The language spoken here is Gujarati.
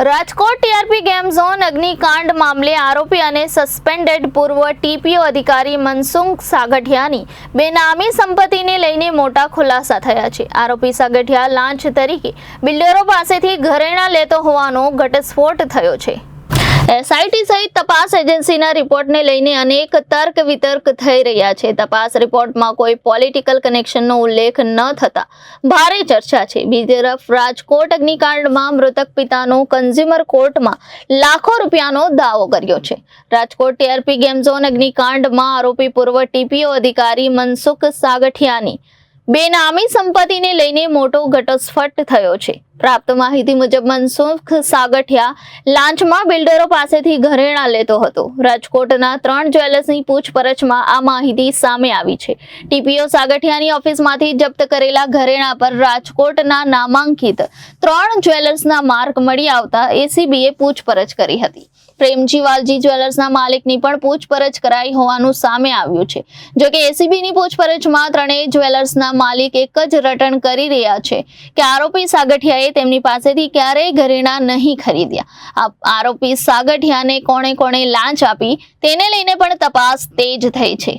રાજકોટ ટીઆરપી ગેમ ઝોન અગ્નિકાંડ મામલે આરોપી અને સસ્પેન્ડેડ પૂર્વ ટીપીઓ અધિકારી મનસુખ સાગઠિયાની બેનામી સંપત્તિને લઈને મોટા ખુલાસા થયા છે। આરોપી સાગઠિયા લાંચ તરીકે બિલ્ડરો પાસેથી ઘરેણાં લેતો હોવાનો ઘટસ્ફોટ થયો છે। એસઆઈટી સહિત તપાસ એજન્સીના રિપોર્ટને લઈને અનેક તર્ક વિતર્ક થઈ રહ્યા છે। તપાસ રિપોર્ટમાં કોઈ પોલિટિકલ કનેક્શનનો ઉલ્લેખ ન થતા ભારે ચર્ચા છે। બીજી તરફ રાજકોટ અગ્નિકાંડમાં મૃતક પિતાનો કન્ઝ્યુમર કોર્ટમાં લાખો રૂપિયાનો દાવો કર્યો છે। રાજકોટ ટીઆરપી ગેમ ઝોન અગ્નિકાંડમાં આરોપી પૂર્વ ટીપીઓ અધિકારી મનસુખ સાગઠિયાની બેનામી સંપત્તિને લઈને મોટો ઘટસ્ફોટ થયો છે। પ્રાપ્ત માહિતી મુજબ મનસુખ સાગઠિયા લાંચમાં બિલ્ડરો પાસેથી ઘરેણાં લેતો હતો। રાજકોટના 3 જ્વેલર્સની પૂછપરછમાં આ માહિતી સામે આવી છે। ટીપીઓ સાગઠિયાની ઓફિસમાંથી જપ્ત કરેલા ઘરેણાં પર રાજકોટના નામાંકિત 3 જ્વેલર્સના માર્ક મળી આવતા એસીબીએ પૂછપરછ કરી હતી। પ્રેમજી વાલજી જ્વેલર્સના માલિકની પણ પૂછપરછ કરાઈ હોવાનું સામે આવ્યું છે। જોકે એસીબીની પૂછપરછમાં ત્રણેય જ્વેલર્સના માલિક એક જ રટણ કરી રહ્યા છે કે આરોપી સાગઠિયાએ તેમની પાસેથી ક્યારેય ઘરેણાં નહીં ખરીદ્યા। આરોપી સાગઠિયાને કોણે લાંચ આપી તેને લઈને પણ તપાસ તેજ થઈ છે।